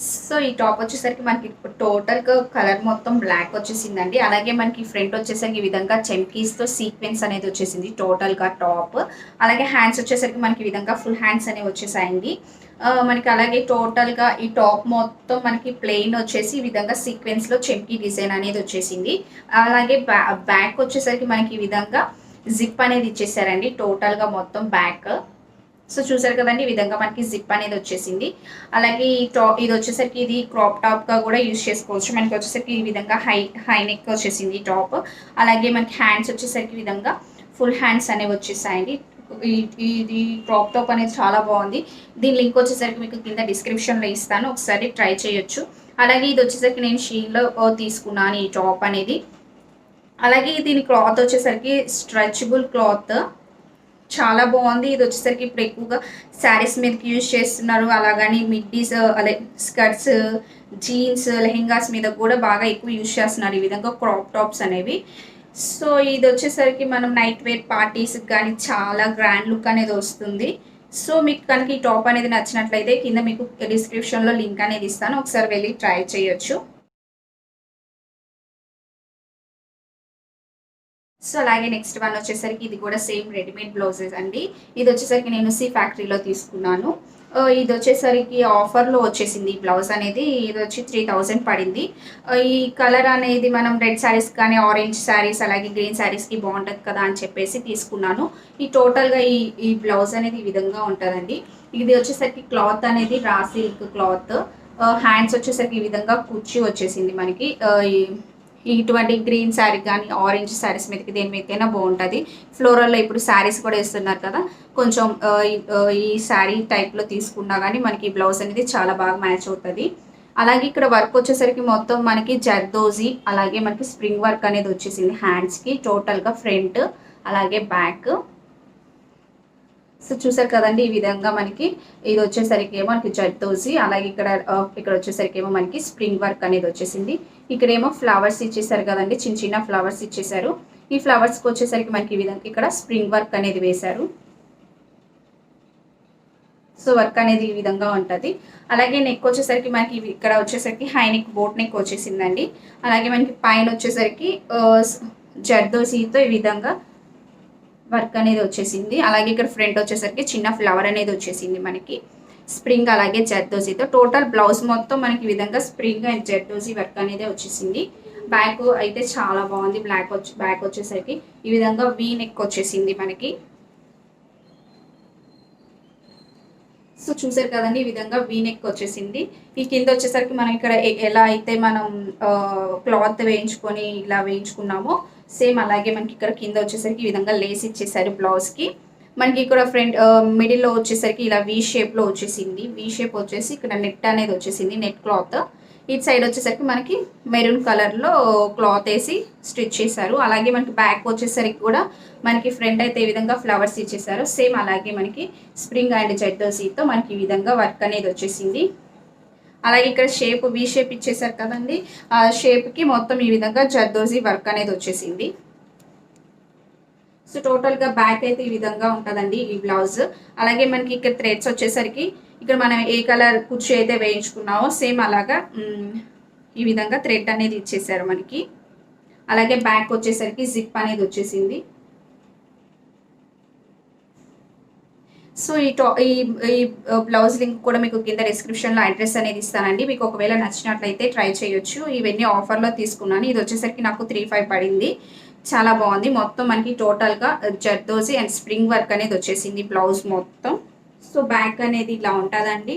So ఈ top వచ్చేసరికి మనకి టోటల్‌గా కలర్ మొత్తం బ్లాక్ వచ్చేసిందండి. అలాగే మనకి ఫ్రంట్ వచ్చేసరికి ఈ విధంగా చమ్కీస్‌తో సీక్వెన్స్ అనేది వచ్చేసింది టోటల్‌గా టాప్. అలాగే హ్యాండ్స్ వచ్చేసరికి మనకి ఈ విధంగా ఫుల్ హ్యాండ్స్ అనేవి వచ్చేసాయండి. మనకి అలాగే టోటల్‌గా ఈ టాప్ మొత్తం మనకి ప్లెయిన్ వచ్చేసి ఈ విధంగా సీక్వెన్స్‌లో చమ్కీ డిజైన్ అనేది వచ్చేసింది. అలాగే బ్యాక్ వచ్చేసరికి మనకి ఈ విధంగా జిప్ అనేది ఇచ్చేసారండి టోటల్‌గా మొత్తం బ్యాక్. సో చూసారు కదండి, ఈ విధంగా మనకి జిప్ అనేది వచ్చేసింది. అలాగే ఈ టాప్ ఇది వచ్చేసరికి ఇది క్రాప్ టాప్గా కూడా యూజ్ చేసుకోవచ్చు. మనకి వచ్చేసరికి ఈ విధంగా హై నెక్ వచ్చేసింది టాప్. అలాగే మనకి హ్యాండ్స్ వచ్చేసరికి ఈ విధంగా ఫుల్ హ్యాండ్స్ అనేవి వచ్చేసాయండి. ఇది క్రాప్ టాప్ అనేది చాలా బాగుంది. దీని లింక్ వచ్చేసరికి మీకు కింద డిస్క్రిప్షన్లో ఇస్తాను, ఒకసారి ట్రై చేయొచ్చు. అలాగే ఇది వచ్చేసరికి నేను షీన్లో తీసుకున్నాను ఈ టాప్ అనేది. అలాగే దీని క్లాత్ వచ్చేసరికి స్ట్రెచబుల్ క్లాత్, చాలా బాగుంది. ఇది వచ్చేసరికి ఇప్పుడు ఎక్కువగా శారీస్ మీదకి యూజ్ చేస్తున్నారు. అలాగని మిడ్డీస్ అదే స్కర్ట్స్, జీన్స్, లెహెంగాస్ మీద కూడా బాగా ఎక్కువ యూజ్ చేస్తున్నారు ఈ విధంగా క్రాప్ టాప్స్ అనేవి. సో ఇది వచ్చేసరికి మనం నైట్ వేర్ పార్టీస్కి కానీ చాలా గ్రాండ్ లుక్ అనేది వస్తుంది. సో మీకు కనుక ఈ టాప్ అనేది నచ్చినట్లయితే కింద మీకు డిస్క్రిప్షన్లో లింక్ అనేది ఇస్తాను, ఒకసారి వెళ్ళి ట్రై చేయొచ్చు. సో అలాగే నెక్స్ట్ వన్ వచ్చేసరికి ఇది కూడా సేమ్ రెడీమేడ్ బ్లౌజెస్ అండి. ఇది వచ్చేసరికి నేను ఫ్యాక్టరీలో తీసుకున్నాను. ఇది వచ్చేసరికి ఆఫర్లో వచ్చేసింది ఈ బ్లౌజ్ అనేది. ఇది వచ్చి 3000 పడింది. ఈ కలర్ అనేది మనం రెడ్ శారీస్ కానీ ఆరెంజ్ శారీస్ అలాగే గ్రీన్ శారీస్కి బాగుంటుంది కదా అని చెప్పేసి తీసుకున్నాను. ఈ టోటల్గా ఈ బ్లౌజ్ అనేది ఈ విధంగా ఉంటుందండి. ఇది వచ్చేసరికి క్లాత్ అనేది రా సిల్క్ క్లాత్. హ్యాండ్స్ వచ్చేసరికి ఈ విధంగా కుర్చీ వచ్చేసింది మనకి. ఇటువంటి గ్రీన్ శారీ కానీ ఆరెంజ్ శారీస్ మీదకి దేని మీదకైనా బాగుంటుంది. ఫ్లోరల్లో ఇప్పుడు శారీస్ కూడా వేస్తున్నారు కదా, కొంచెం ఈ శారీ టైప్లో తీసుకున్నా కానీ మనకి బ్లౌజ్ అనేది చాలా బాగా మ్యాచ్ అవుతుంది. అలాగే ఇక్కడ వర్క్ వచ్చేసరికి మొత్తం మనకి జర్దోజీ అలాగే మనకి స్ప్రింగ్ వర్క్ అనేది వచ్చేసింది హ్యాండ్స్కి టోటల్గా ఫ్రంట్ అలాగే బ్యాక్. సో చూసారు కదండి, ఈ విధంగా మనకి ఇది వచ్చేసరికి ఏమో మనకి జర్దోజీ, అలాగే ఇక్కడ వచ్చేసరికి ఏమో మనకి స్ప్రింగ్ వర్క్ అనేది వచ్చేసింది. ఇక్కడేమో ఫ్లవర్స్ ఇచ్చేసారు కదండి, చిన్న చిన్న ఫ్లవర్స్ ఇచ్చేసారు. ఈ ఫ్లవర్స్కి వచ్చేసరికి మనకి ఈ విధంగా ఇక్కడ స్ప్రింగ్ వర్క్ అనేది వేశారు. సో వర్క్ అనేది ఈ విధంగా ఉంటుంది. అలాగే నెక్ వచ్చేసరికి మనకి ఇక్కడ వచ్చేసరికి హై నెక్ బోట్ నెక్ వచ్చేసిందండి. అలాగే మనకి పైన వచ్చేసరికి జర్దోజీతో ఈ విధంగా వర్క్ అనేది వచ్చేసింది. అలాగే ఇక్కడ ఫ్రంట్ వచ్చేసరికి చిన్న ఫ్లవర్ అనేది వచ్చేసింది మనకి స్ప్రింగ్ అలాగే జర్దోజీతో. టోటల్ బ్లౌజ్ మొత్తం మనకి ఈ విధంగా స్ప్రింగ్ అండ్ జర్దోజీ వర్క్ అనేది వచ్చేసింది. బ్యాక్ అయితే చాలా బాగుంది. బ్యాక్ వచ్చేసరికి ఈ విధంగా వీ నెక్ వచ్చేసింది మనకి. సో చూసారు కదండి, ఈ విధంగా వీ నెక్ వచ్చేసింది. ఈ కింద వచ్చేసరికి మనం ఇక్కడ ఎలా అయితే మనం క్లాత్ వేయించుకొని ఇలా వేయించుకున్నామో సేమ్ అలాగే మనకి ఇక్కడ కింద వచ్చేసరికి ఈ విధంగా లేస్ ఇచ్చేసారు బ్లౌజ్కి. మనకి ఇక్కడ ఫ్రంట్ మిడిల్లో వచ్చేసరికి ఇలా వీ షేప్లో వచ్చేసింది. వీ షేప్ వచ్చేసి ఇక్కడ నెట్ అనేది వచ్చేసింది, నెట్ క్లాత్. ఇటు సైడ్ వచ్చేసరికి మనకి మెరూన్ కలర్లో క్లాత్ వేసి స్టిచ్ చేశారు. అలాగే మనకి బ్యాక్ వచ్చేసరికి కూడా మనకి ఫ్రంట్ అయితే ఈ విధంగా ఫ్లవర్స్ ఇచ్చేసారు. సేమ్ అలాగే మనకి స్ప్రింగ్ అండ్ జర్దోజీతో మనకి ఈ విధంగా వర్క్ అనేది వచ్చేసింది. అలాగే ఇక్కడ షేప్ వీ షేప్ ఇచ్చేసారు కదండి, ఆ షేప్కి మొత్తం ఈ విధంగా జర్దోజీ వర్క్ అనేది వచ్చేసింది. సో టోటల్గా బ్యాక్ అయితే ఈ విధంగా ఉంటుందండి ఈ బ్లౌజ్. అలాగే మనకి ఇక్కడ థ్రెడ్స్ వచ్చేసరికి ఇక్కడ మనం ఏ కలర్ కుర్చీ అయితే వేయించుకున్నామో సేమ్ అలాగా ఈ విధంగా థ్రెడ్ అనేది ఇచ్చేసారు మనకి. అలాగే బ్యాక్ వచ్చేసరికి జిప్ అనేది వచ్చేసింది. సో ఈ బ్లౌజ్ లింక్ కూడా మీకు కింద డిస్క్రిప్షన్లో అడ్రస్ అనేది ఇస్తానండి. మీకు ఒకవేళ నచ్చినట్లయితే ట్రై చేయొచ్చు. ఇవన్నీ ఆఫర్లో తీసుకున్నాను. ఇది వచ్చేసరికి నాకు 3500 పడింది. చాలా బాగుంది. మొత్తం మనకి టోటల్గా జర్దోజీ అండ్ స్ప్రింగ్ వర్క్ అనేది వచ్చేసింది బ్లౌజ్ మొత్తం. సో బ్యాక్ అనేది ఇలా ఉంటుందండి.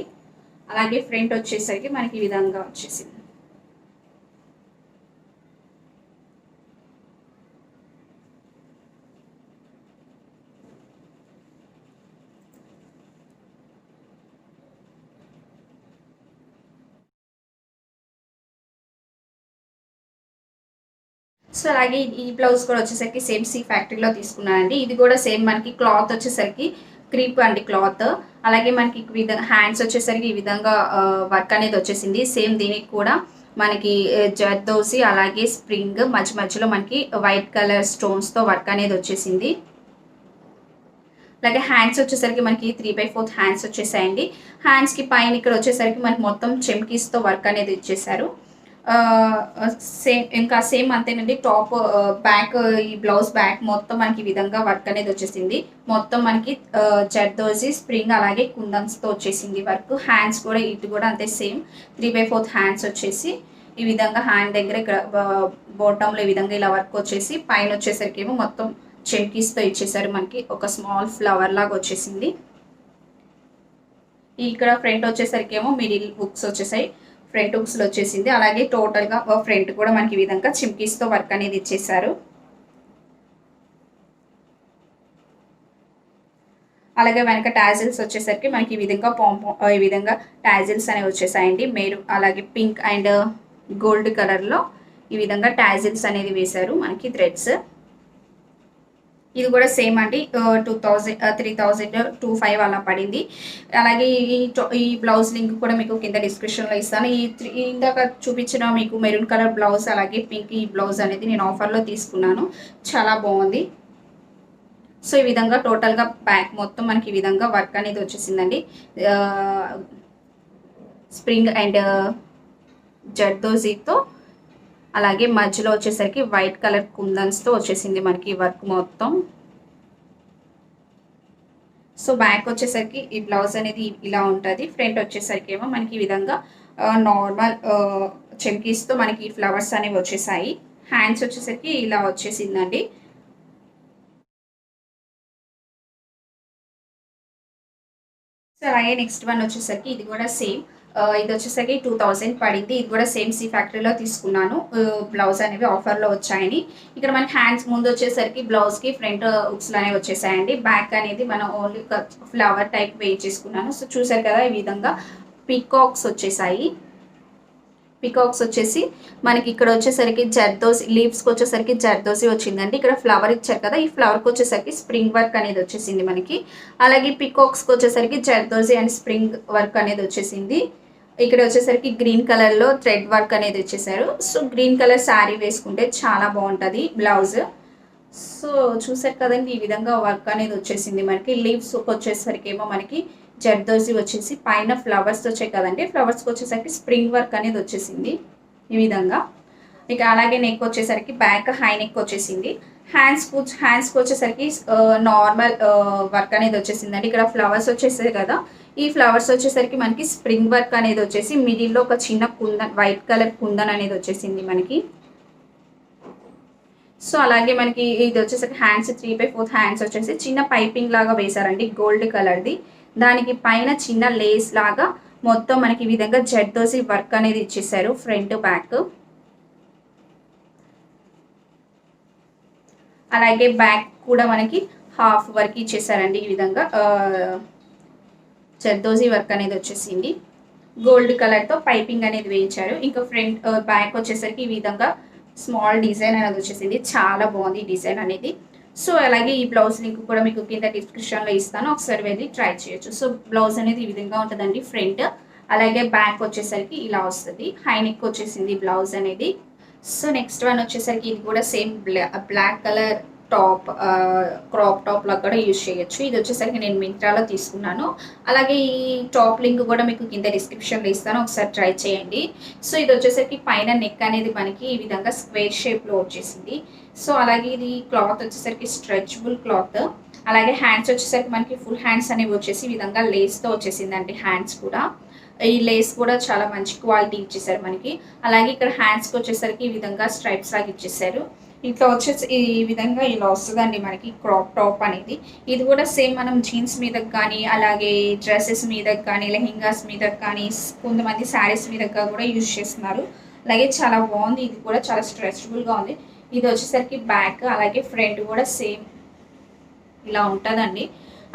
అలాగే ఫ్రంట్ వచ్చేసరికి మనకి ఈ విధంగా వచ్చేసింది. సో అలాగే ఈ బ్లౌజ్ కూడా వచ్చేసరికి సేమ్ ఫ్యాక్టరీలో తీసుకున్నానండి. ఇది కూడా సేమ్ మనకి క్లాత్ వచ్చేసరికి క్రీప్ అండి క్లాత్. అలాగే మనకి హ్యాండ్స్ వచ్చేసరికి ఈ విధంగా వర్క్ అనేది వచ్చేసింది. సేమ్ దీనికి కూడా మనకి జర్దోసి అలాగే స్ప్రింగ్ మధ్యలో మనకి వైట్ కలర్ స్టోన్స్తో వర్క్ అనేది వచ్చేసింది. అలాగే హ్యాండ్స్ వచ్చేసరికి మనకి 3/4 హ్యాండ్స్ వచ్చేసాయండి. హ్యాండ్స్‌కి పైన ఇక్కడ వచ్చేసరికి మనకి మొత్తం చెమ్కీస్‌తో వర్క్ అనేది ఇచ్చేసారు. సేమ్ అంతేనండి. టాప్ బ్యాక్ ఈ బ్లౌజ్ బ్యాక్ మొత్తం మనకి ఈ విధంగా వర్క్ అనేది వచ్చేసింది. మొత్తం మనకి జర్దోజీ, స్ప్రింగ్ అలాగే కుందన్స్‌తో వచ్చేసింది వర్క్. హ్యాండ్స్ కూడా ఇటు కూడా అంతే సేమ్ 3/4 హ్యాండ్స్ వచ్చేసి ఈ విధంగా హ్యాండ్ దగ్గర ఇక్కడ బాటంలో ఈ విధంగా ఇలా వర్క్ వచ్చేసి పైన వచ్చేసరికి ఏమో మొత్తం చెమ్కీస్‌తో ఇచ్చేసారు. మనకి ఒక స్మాల్ ఫ్లవర్ లాగా వచ్చేసింది. ఇక్కడ ఫ్రంట్ వచ్చేసరికి ఏమో మిడిల్ హుక్స్ వచ్చేసాయి. ఫ్రంట్ హుక్స్‌లో వచ్చేసింది. అలాగే టోటల్‌గా ఫ్రంట్ కూడా మనకి ఈ విధంగా చిమ్కీస్‌తో వర్క్ అనేది ఇచ్చేసారు. అలాగే వెనక టాజిల్స్ వచ్చేసరికి మనకి ఈ విధంగా ఈ విధంగా టాజిల్స్ అనేవి వచ్చేసాయండి. అలాగే పింక్ అండ్ గోల్డ్ కలర్‌లో ఈ విధంగా టాజిల్స్ అనేది వేశారు మనకి థ్రెడ్స్. ఇది కూడా సేమ్ అండి. 2000 3025 అలా పడింది. అలాగే ఈ బ్లౌజ్ లింక్ కూడా మీకు కింద డిస్క్రిప్షన్‌లో ఇస్తాను. ఇందాక చూపించిన మీకు మెరూన్ కలర్ బ్లౌజ్ అలాగే పింక్ ఈ బ్లౌజ్ అనేది నేను ఆఫర్‌లో తీసుకున్నాను. చాలా బాగుంది. సో ఈ విధంగా టోటల్‌గా బ్యాక్ మొత్తం మనకి ఈ విధంగా వర్క్ అనేది వచ్చేసిందండి. స్ప్రింగ్ అండ్ జర్దోజీతో అలాగే మధ్యలో వచ్చేసరికి వైట్ కలర్ కుందన్స్‌తో వచ్చేసింది మనకి వర్క్ మొత్తం. సో బ్యాక్ వచ్చేసరికి ఈ బ్లౌజ్ అనేది ఇలా ఉంటుంది. ఫ్రంట్ వచ్చేసరికి ఏమో మనకి ఈ విధంగా నార్మల్ చెమ్కీస్‌తో మనకి ఫ్లవర్స్ అనేవి వచ్చేసాయి. హ్యాండ్స్ వచ్చేసరికి ఇలా వచ్చేసిందండి. సో అలాగే నెక్స్ట్ వన్ వచ్చేసరికి ఇది కూడా సేమ్. ఇది వచ్చేసరికి 2000 పడింది. ఇది కూడా సేమ్ సి ఫ్యాక్టరీలో తీసుకున్నాను. బ్లౌజ్ అనేవి ఆఫర్లో వచ్చాయని. ఇక్కడ మనకి హ్యాండ్స్ ముందు వచ్చేసరికి బ్లౌజ్కి ఫ్రంట్ హుక్స్లు అనేవి వచ్చేసాయండి. బ్యాక్ అనేది మనం ఓన్లీ ఫ్లవర్ టైప్ వేయి చేసుకున్నాను. సో చూసారు కదా ఈ విధంగా పీకాక్స్ వచ్చేసాయి. పీకాక్స్ వచ్చేసి మనకి ఇక్కడ వచ్చేసరికి జర్దోసి లీవ్స్కి వచ్చేసరికి జర్దోసి వచ్చిందండి. ఇక్కడ ఫ్లవర్ ఇచ్చారు కదా, ఈ ఫ్లవర్కి వచ్చేసరికి స్ప్రింగ్ వర్క్ అనేది వచ్చేసింది మనకి. అలాగే పీకాక్స్కి వచ్చేసరికి జర్దోసి అండ్ స్ప్రింగ్ వర్క్ అనేది వచ్చేసింది. ఇక్కడ వచ్చేసరికి గ్రీన్ కలర్లో థ్రెడ్ వర్క్ అనేది వచ్చేసారు. సో గ్రీన్ కలర్ శారీ వేసుకుంటే చాలా బాగుంటుంది బ్లౌజ్. సో చూసారు కదండి ఈ విధంగా వర్క్ అనేది వచ్చేసింది మనకి. లీవ్స్ వచ్చేసరికి ఏమో మనకి జర్దోజీ వచ్చేసి పైన ఫ్లవర్స్ వచ్చాయి కదండి, ఫ్లవర్స్కి వచ్చేసరికి స్ప్రింగ్ వర్క్ అనేది వచ్చేసింది ఈ విధంగా. ఇక అలాగే నెక్ వచ్చేసరికి బ్యాక్ హై నెక్ వచ్చేసింది. హ్యాండ్స్కి వచ్చేసరికి నార్మల్ వర్క్ అనేది వచ్చేసిందండి. ఇక్కడ ఫ్లవర్స్ వచ్చేసాయి కదా, ఈ ఫ్లవర్స్ వచ్చేసరికి మనకి స్ప్రింగ్ వర్క్ అనేది వచ్చేసి మిడిల్లో ఒక చిన్న కుందన్ వైట్ కలర్ కుందన్ అనేది వచ్చేసింది మనకి. సో అలాగే మనకి ఇది వచ్చేసరికి హ్యాండ్స్ 3/4 హ్యాండ్స్ వచ్చేసి చిన్న పైపింగ్ లాగా వేశారండి గోల్డ్ కలర్ది. దానికి పైన చిన్న లేస్ లాగా మొత్తం మనకి ఈ విధంగా జర్దోజీ వర్క్ అనేది ఇచ్చేసారు ఫ్రంట్ బ్యాక్. అలాగే బ్యాక్ కూడా మనకి హాఫ్ వర్క్ ఇచ్చేసారండి. ఈ విధంగా జర్దోజీ వర్క్ అనేది వచ్చేసింది. గోల్డ్ కలర్తో పైపింగ్ అనేది వేయించారు. ఇంకా ఫ్రంట్ బ్యాక్ వచ్చేసరికి ఈ విధంగా స్మాల్ డిజైన్ అనేది వచ్చేసింది. చాలా బాగుంది ఈ డిజైన్ అనేది. సో అలాగే ఈ బ్లౌజ్ లింక్ కూడా మీకు కింద డిస్క్రిప్షన్లో ఇస్తాను, ఒకసారి వెళ్ళి ట్రై చేయొచ్చు. సో బ్లౌజ్ అనేది ఈ విధంగా ఉంటుందండి ఫ్రంట్. అలాగే బ్యాక్ వచ్చేసరికి ఇలా వస్తుంది. హై నెక్ వచ్చేసింది బ్లౌజ్ అనేది. సో నెక్స్ట్ వన్ వచ్చేసరికి ఇది కూడా same black colour top, crop top లాగా కూడా యూజ్ చేయొచ్చు. ఇది వచ్చేసరికి నేను మింత్రాలో తీసుకున్నాను. అలాగే ఈ టాప్ లింక్ కూడా మీకు కింద డిస్క్రిప్షన్లో ఇస్తాను, ఒకసారి ట్రై చేయండి. సో ఇది వచ్చేసరికి పైన నెక్ అనేది మనకి ఈ విధంగా స్క్వేర్ షేప్లో వచ్చేసింది. సో అలాగే ఇది క్లాత్ వచ్చేసరికి స్ట్రెచబుల్ క్లాత్. అలాగే హ్యాండ్స్ వచ్చేసరికి మనకి ఫుల్ హ్యాండ్స్ అనేవి వచ్చేసి ఈ విధంగా లేస్తో వచ్చేసిందండి. హ్యాండ్స్ కూడా ఈ లేస్ కూడా చాలా మంచి క్వాలిటీ ఇచ్చేసారు మనకి. అలాగే ఇక్కడ హ్యాండ్స్కి వచ్చేసరికి ఈ విధంగా స్ట్రైప్స్ లాగా ఇచ్చేసారు. ఇట్లా వచ్చేసి ఈ విధంగా ఇలా వస్తుందండి మనకి క్రాప్ టాప్ అనేది. ఇది కూడా సేమ్ మనం జీన్స్ మీదకి కానీ అలాగే డ్రెస్సెస్ మీదకి కానీ లెహెంగాస్ మీదకి కానీ కొంతమంది శారీస్ మీదకి కూడా యూజ్ చేస్తున్నారు. అలాగే చాలా బాగుంది. ఇది కూడా చాలా స్ట్రెచబుల్గా ఉంది. ఇది వచ్చేసరికి బ్యాక్ అలాగే ఫ్రంట్ కూడా సేమ్ ఇలా ఉంటుందండి.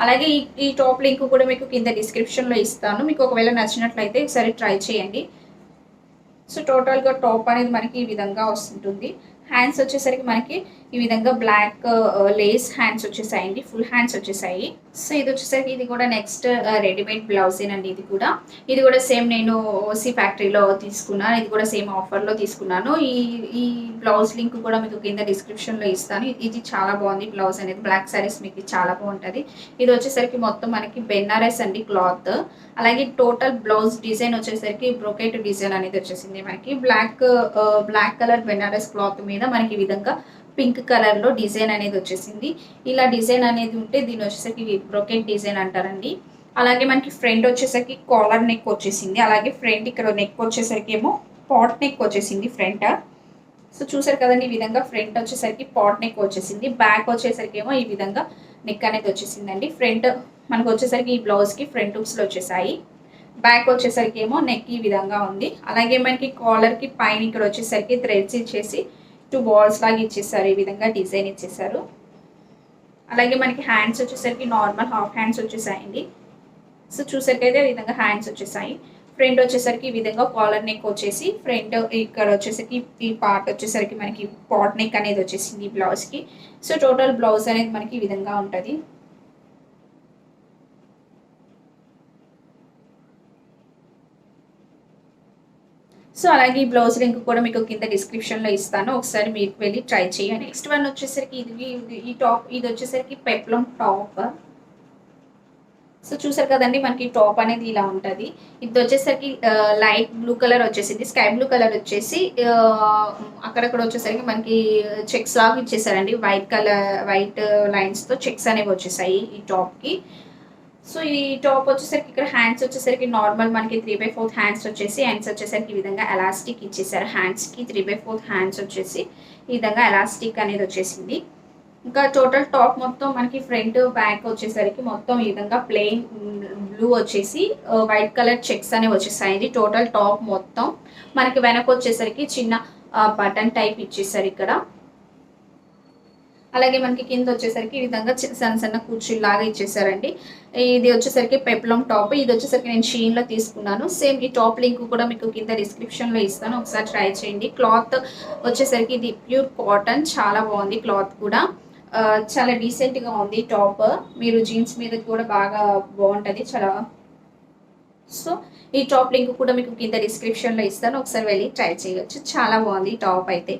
అలాగే ఈ టాప్ లింక్ కూడా మీకు కింద డిస్క్రిప్షన్లో ఇస్తాను, మీకు ఒకవేళ నచ్చినట్లయితే ఒకసారి ట్రై చేయండి. సో టోటల్గా టాప్ అనేది మనకి ఈ విధంగా వస్తుంటుంది. హ్యాండ్స్ వచ్చేసరికి మనకి ఈ విధంగా బ్లాక్ లేస్ హ్యాండ్స్ వచ్చేసాయండి, ఫుల్ హ్యాండ్స్ వచ్చేసాయి. సో ఇది వచ్చేసరికి ఇది కూడా నెక్స్ట్ రెడీమేడ్ బ్లౌజేనండి. ఇది కూడా సేమ్ నేను ఓసీ ఫ్యాక్టరీలో తీసుకున్నాను. ఇది కూడా సేమ్ ఆఫర్లో తీసుకున్నాను. ఈ బ్లౌజ్ లింక్ కూడా మీకు కింద డిస్క్రిప్షన్లో ఇస్తాను. ఇది చాలా బాగుంది బ్లౌజ్ అనేది, బ్లాక్ శారీస్ మీకు చాలా బాగుంటుంది. ఇది వచ్చేసరికి మొత్తం మనకి బెనారస్ అండి క్లాత్. అలాగే టోటల్ బ్లౌజ్ డిజైన్ వచ్చేసరికి బ్రోకెట్ డిజైన్ అనేది వచ్చేసింది మనకి. బ్లాక్ కలర్ బెనారస్ క్లాత్ మీద మనకి ఈ విధంగా పింక్ కలర్లో డిజైన్ అనేది వచ్చేసింది. ఇలా డిజైన్ అనేది ఉంటే దీని వచ్చేసరికి బ్రోకెట్ డిజైన్ అంటారండి. అలాగే మనకి ఫ్రంట్ వచ్చేసరికి కాలర్ నెక్ వచ్చేసింది. అలాగే ఫ్రంట్ ఇక్కడ నెక్ వచ్చేసరికి ఏమో పాట్ నెక్ వచ్చేసింది ఫ్రంట్. సో చూసారు కదండి, ఈ విధంగా ఫ్రంట్ వచ్చేసరికి పాట్ నెక్ వచ్చేసింది. బ్యాక్ వచ్చేసరికి ఏమో ఈ విధంగా నెక్ అనేది వచ్చేసిందండి. ఫ్రంట్ మనకు వచ్చేసరికి ఈ బ్లౌజ్కి ఫ్రంట్ హుక్స్లో వచ్చేసాయి. బ్యాక్ వచ్చేసరికి ఏమో నెక్ ఈ విధంగా ఉంది. అలాగే మనకి కాలర్కి పైన ఇక్కడ వచ్చేసరికి థ్రెడ్స్ ఇచ్చేసి 2 బాల్స్ లాగా ఇచ్చేసారు, ఈ విధంగా డిజైన్ ఇచ్చేసారు. అలాగే మనకి హ్యాండ్స్ వచ్చేసరికి నార్మల్ హాఫ్ హ్యాండ్స్ వచ్చేసాయండి. సో చూసరికైతే ఈ విధంగా హ్యాండ్స్ వచ్చేసాయి. ఫ్రంట్ వచ్చేసరికి ఈ విధంగా కాలర్ నెక్ వచ్చేసి ఫ్రంట్ ఇక్కడ వచ్చేసరికి ఈ పార్ట్ వచ్చేసరికి మనకి పాట్ నెక్ అనేది వచ్చేసింది ఈ బ్లౌజ్కి. సో టోటల్ బ్లౌజ్ అనేది మనకి ఈ విధంగా ఉంటుంది. సో అలాగే ఈ బ్లౌజ్ లింక్ కూడా మీకు కింద డిస్క్రిప్షన్లో ఇస్తాను, ఒకసారి మీరు వెళ్ళి ట్రై చేయండి. నెక్స్ట్ వన్ వచ్చేసరికి ఇది వచ్చేసరికి పెప్లం టాప్. సో చూసారు కదండి, మనకి టాప్ అనేది ఇలా ఉంటుంది. ఇది వచ్చేసరికి లైట్ బ్లూ కలర్ వచ్చేసింది, స్కై బ్లూ కలర్ వచ్చేసి అక్కడక్కడ వచ్చేసరికి మనకి చెక్స్ లాగా ఇచ్చేసారండి. వైట్ లైన్స్తో చెక్స్ అనేవి వచ్చేసాయి ఈ టాప్కి. సో ఈ టాప్ వచ్చేసరికి ఇక్కడ హ్యాండ్స్ వచ్చేసరికి నార్మల్ మనకి 3/4 హ్యాండ్స్ వచ్చేసరికి ఈ విధంగా ఎలాస్టిక్ ఇచ్చేసారు. హ్యాండ్స్కి 3/4 హ్యాండ్స్ వచ్చేసి ఈ విధంగా ఎలాస్టిక్ అనేది వచ్చేసింది. ఇంకా టోటల్ టాప్ మొత్తం మనకి ఫ్రంట్ బ్యాక్ వచ్చేసరికి మొత్తం ఈ విధంగా ప్లెయిన్ బ్లూ వచ్చేసి వైట్ కలర్ చెక్స్ అనేవి వచ్చేసాయి. టోటల్ టాప్ మొత్తం మనకి వెనక వచ్చేసరికి చిన్న బటన్ టైప్ ఇచ్చేసారు ఇక్కడ. అలాగే మనకి కింద వచ్చేసరికి ఈ విధంగా సన్న సన్న కుర్చీలాగా ఇచ్చేసారండి. ఇది వచ్చేసరికి పెప్లం టాప్. ఇది వచ్చేసరికి నేను షీన్లో తీసుకున్నాను. సేమ్ ఈ టాప్ లింక్ కూడా మీకు కింద డిస్క్రిప్షన్లో ఇస్తాను, ఒకసారి ట్రై చేయండి. క్లాత్ వచ్చేసరికి ఇది ప్యూర్ కాటన్, చాలా బాగుంది క్లాత్ కూడా. చాలా డీసెంట్గా ఉంది టాప్. మీరు జీన్స్ మీద కూడా బాగా బాగుంటుంది చాలా. సో ఈ టాప్ లింక్ కూడా మీకు కింద డిస్క్రిప్షన్లో ఇస్తాను, ఒకసారి వెళ్ళి ట్రై చేయొచ్చు. చాలా బాగుంది టాప్ అయితే.